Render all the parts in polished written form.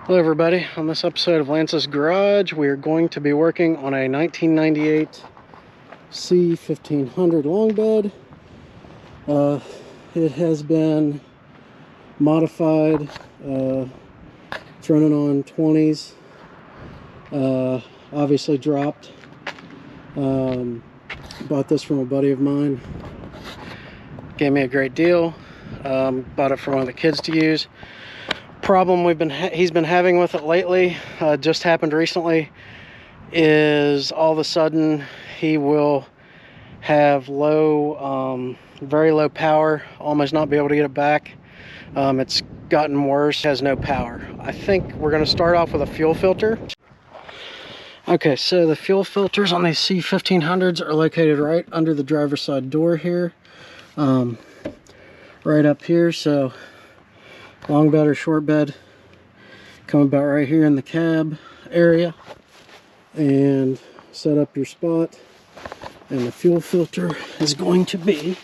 Hello everybody, on this episode of Lance's Garage we are going to be working on a 1998 C1500 long bed. It has been modified, it's running on 20s, obviously dropped. Bought this from a buddy of mine, gave me a great deal. Bought it for one of the kids to use. Problem he's been having with it lately, just happened recently, is all of a sudden he will have low, very low power, almost not be able to get it back. It's gotten worse, has no power. I think we're going to start off with a fuel filter. Okay, so the fuel filters on these C1500s are located right under the driver's side door here, right up here. So long bed or short bed, come about right here in the cab area and set up your spot, and the fuel filter is going to be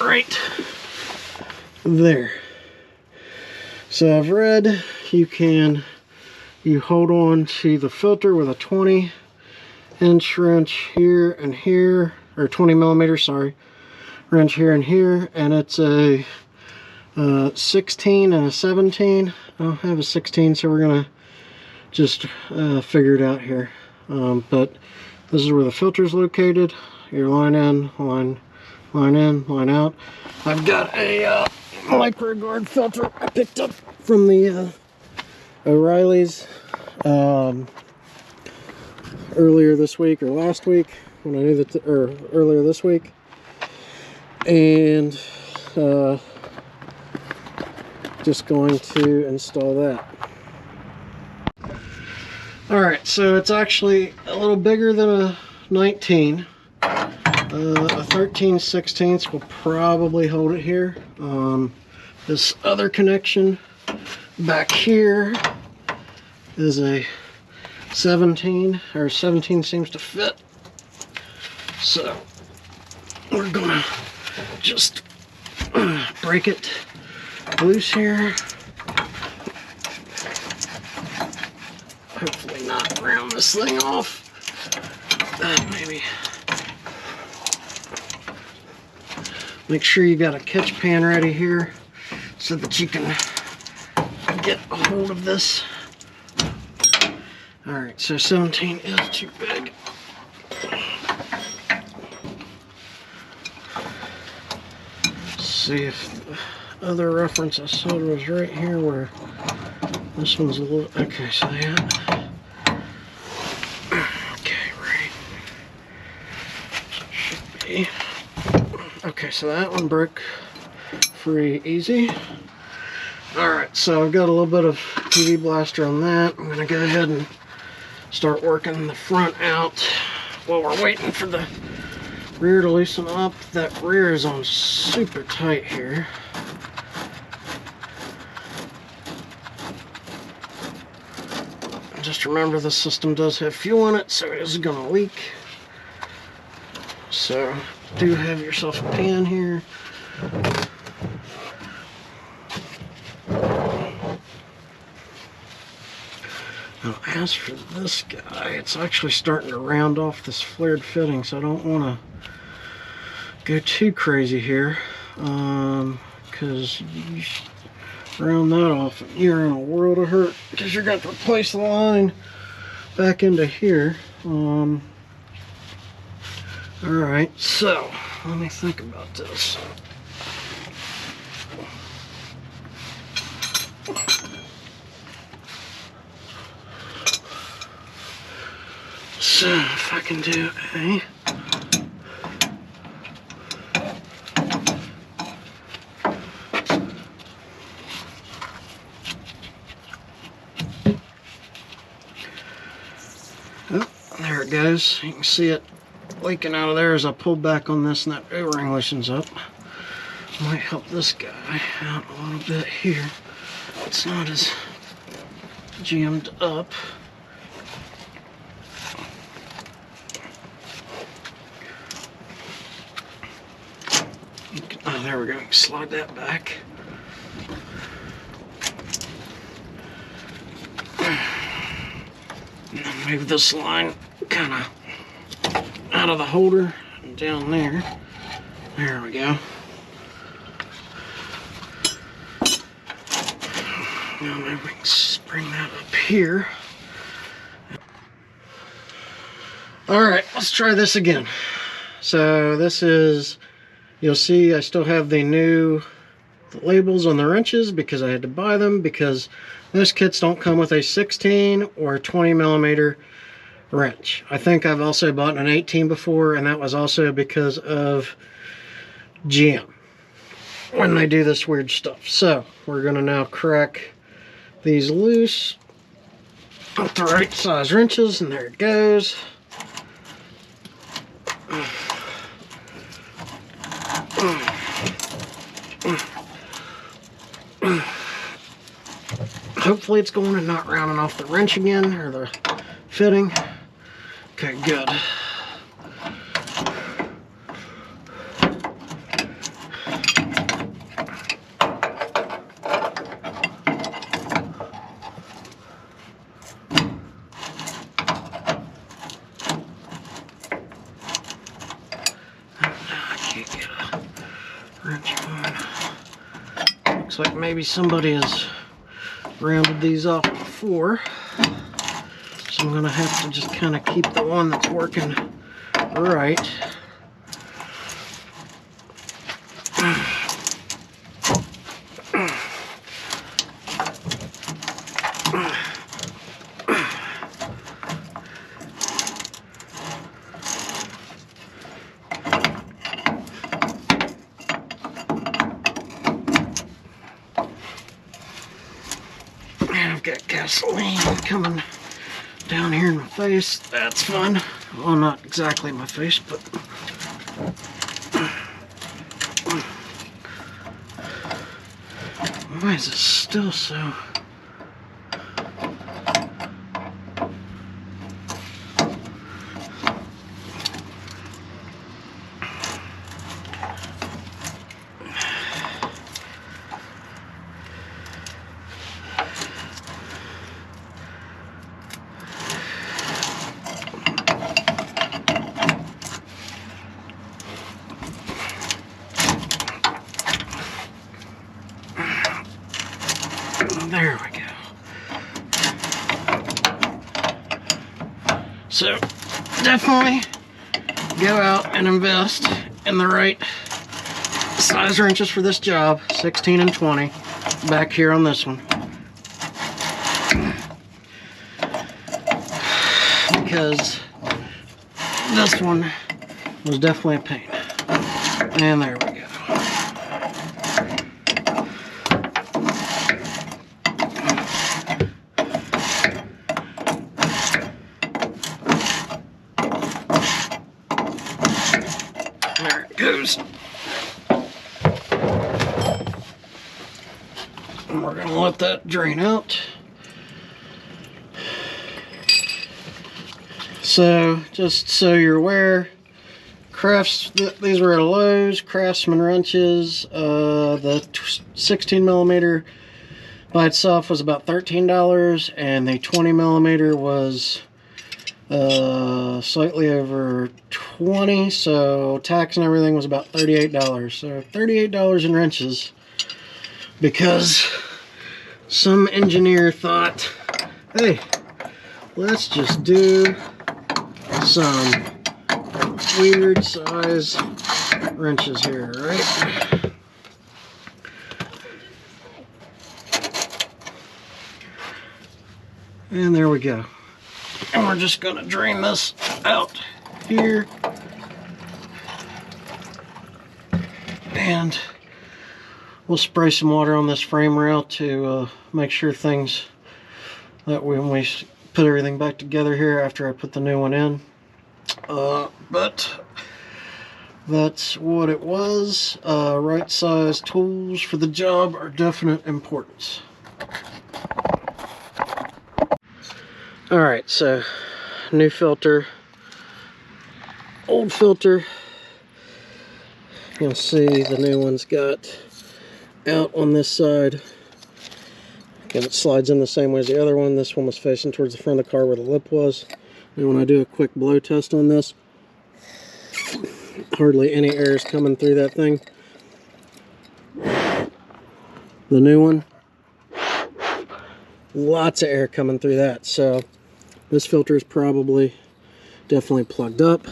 right there. So I've read you hold on to the filter with a 20-inch wrench here and here, or 20 millimeters, sorry, wrench here and here, and it's a 16 and a 17. I don't have a 16, so we're gonna just figure it out here. But this is where the filter is located. Your line in, line in, line out. I've got a micro guard filter I picked up from the O'Reilly's earlier this week, or last week, when I knew that, or earlier this week. And just going to install that. Alright, so it's actually a little bigger than a 19. A 13/16 will probably hold it here. This other connection back here is a 17, or 17 seems to fit. So we're gonna just break it loose here. Hopefully not round this thing off. Maybe. Make sure you got a catch pan ready here so that you can get a hold of this. Alright, so 17 is too big. See if the other reference I saw was right here, where this one's a little, okay, so yeah, okay, right, should be, okay, so that one broke free easy. Alright, so I've got a little bit of PV blaster on that. I'm gonna go ahead and start working the front out while we're waiting for the rear to loosen up. That rear is on super tight here. Just remember, the system does have fuel in it, so it is going to leak. So do have yourself a pan here. Now, as for this guy, it's actually starting to round off this flared fitting, so I don't want to go too crazy here, because you round that off and you're in a world of hurt, because you're going to replace the line back into here. Alright, so let me think about this. So if I can do a there it goes. You can see it leaking out of there as I pull back on this, and that O-ring loosens up. Might help this guy out a little bit here. It's not as jammed up. Oh, there we go. Slide that back. move this line kind of out of the holder and down there. There we go. Now maybe we can bring that up here. Alright, let's try this again. So this is, you'll see I still have the new labels on the wrenches because I had to buy them because most kits don't come with a 16 or 20 millimeter wrench. I think I've also bought an 18 before, and that was also because of GM when they do this weird stuff. So we're gonna now crack these loose with the right size wrenches, and there it goes. Hopefully it's going and not rounding off the wrench again, or the fitting. Okay, good. Looks like maybe somebody has rounded these off before, so I'm gonna have to just kind of keep the one that's working right. Got gasoline coming down here in my face. That's fun. Well, not exactly my face, but why is it still so? There we go. So definitely go out and invest in the right size wrenches for this job, 16 and 20, back here on this one. Because this one was definitely a pain. And there we go. There it goes. And we're going to let that drain out. So, just so you're aware, these were at Lowe's, Craftsman wrenches. The 16 millimeter by itself was about $13, and the 20 millimeter was slightly over 20, so tax and everything was about $38. So $38 in wrenches because some engineer thought, hey, let's just do some weird size wrenches here, right? And there we go. And we're just going to drain this out here. And we'll spray some water on this frame rail to make sure things, that when we put everything back together here after I put the new one in. But that's what it was. Right size tools for the job are definite importance. Alright, so new filter, old filter. You'll see the new one's got out on this side Again, it slides in the same way as the other one. This one was facing towards the front of the car where the lip was. And when I do a quick blow test on this, hardly any air is coming through that thing. The new one, lots of air coming through that. So this filter is probably definitely plugged up.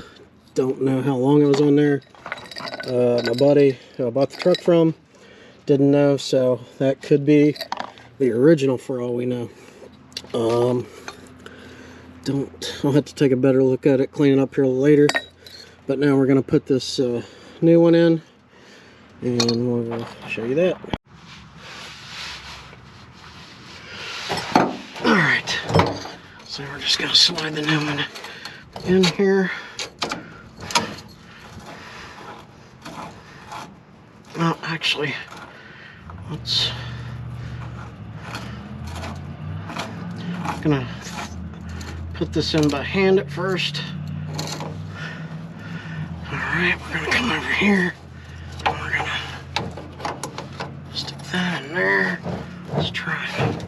Don't know how long it was on there. My buddy who I bought the truck from didn't know, so that could be the original for all we know. I'll have to take a better look at it, clean it up here later. But now we're going to put this new one in, and we'll show you that. Alright, so we're just going to slide the new one in here. Well, actually, let's... I'm going to put this in by hand at first. Alright, we're going to come over here, and we're going to stick that in there. Let's try it.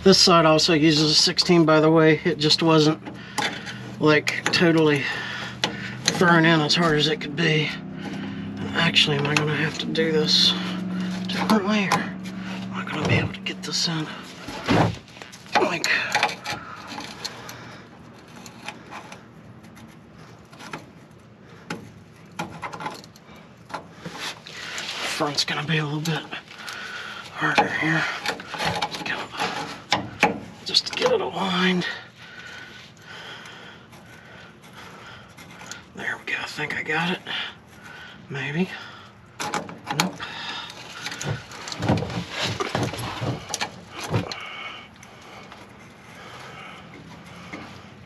This side also uses a 16, by the way. It just wasn't like totally thrown in as hard as it could be. And actually, am I going to have to do this differently, or am I going to be able to get this in like... Front's going to be a little bit harder here. Just to get it aligned. There we go. I think I got it. Maybe. Nope.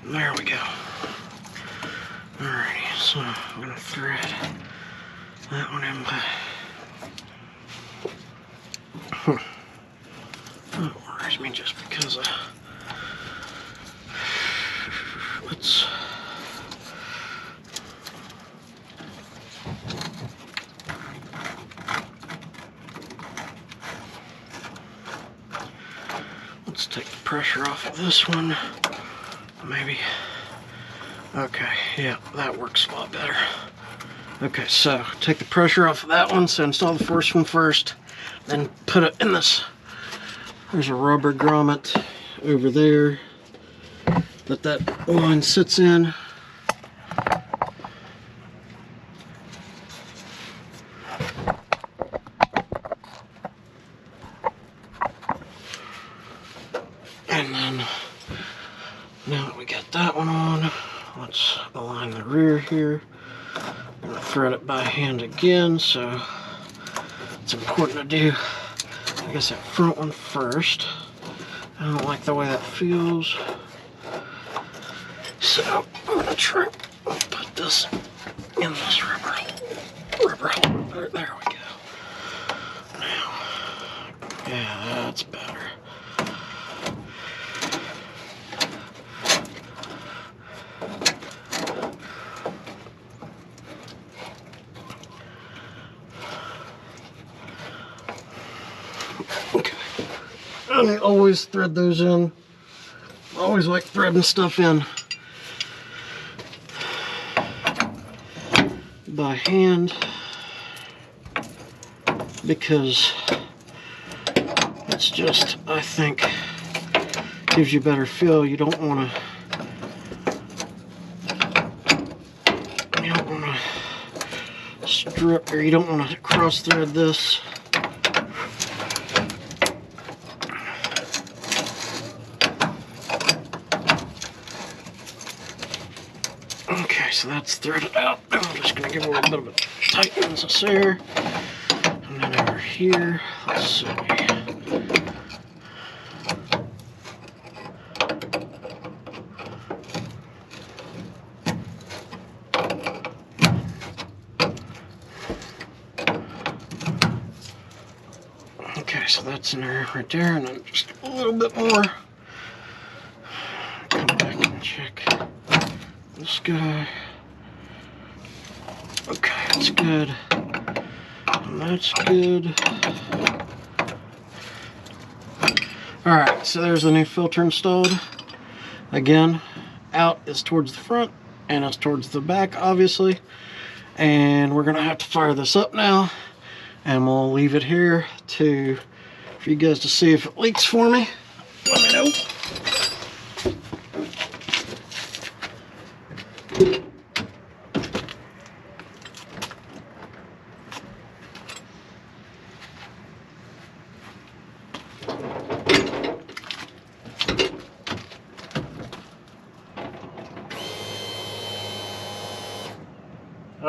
There we go. Alrighty, so I'm going to thread that one in by... That worries me just because let's take the pressure off of this one, maybe. Okay, yeah, that works a lot better. Okay, so take the pressure off of that one, so install the first one first, then put it in this. There's a rubber grommet over there that line sits in. And then, now that we got that one on, let's align the rear here. I'm going to thread it by hand again, so it's important to do, I guess, that front one first. I don't like the way that feels. So I'm going to try to put this in this rubber hole. There we go. Now, yeah, that's better. Okay. And I always thread those in. I always like threading stuff in by hand because it's just, I think, gives you a better feel. You don't want to strip, or you don't want to cross thread this. Okay, so that's threaded out. I'm just going to give it a little bit of a tightness there. And then over here, let's see. Okay, so that's in there right there, and then just a little bit more. Come back and check this guy. Okay, that's good. And that's good. All right, so there's the new filter installed. Again, out is towards the front and it's towards the back, obviously. And we're gonna have to fire this up now, and we'll leave it here for you guys to see if it leaks for me. Let me know.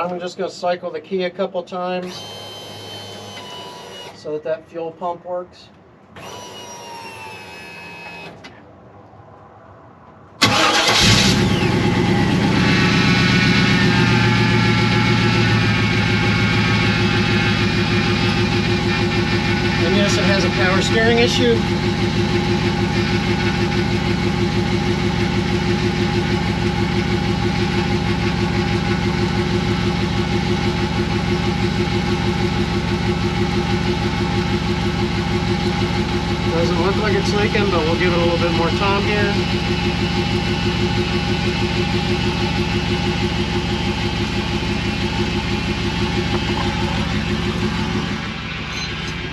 I'm just going to cycle the key a couple times so that fuel pump works. And yes, it has a power steering issue. Doesn't look like it's leaking, but we'll give it a little bit more time here.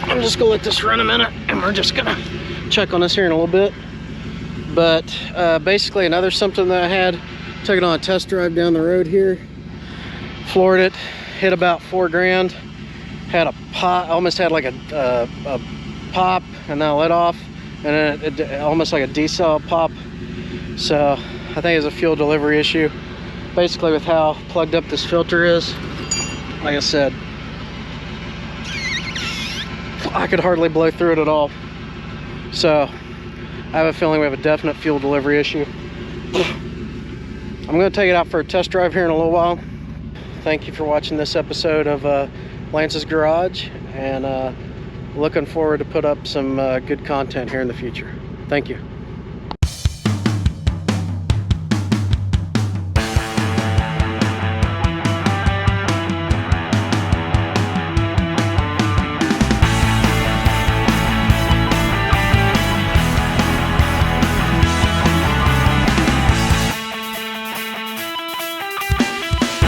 I'm just gonna let this run a minute, and we're just gonna check on this here in a little bit. But basically another symptom that I had, took it on a test drive down the road here, floored it, hit about 4 grand, had a pop, almost had like a pop, and then I let off, and then it almost like a decel pop. So I think it's a fuel delivery issue. Basically with how plugged up this filter is, like I said, I could hardly blow through it at all. So I have a feeling we have a definite fuel delivery issue. I'm going to take it out for a test drive here in a little while. Thank you for watching this episode of Lance's Garage, and looking forward to put up some good content here in the future. Thank you.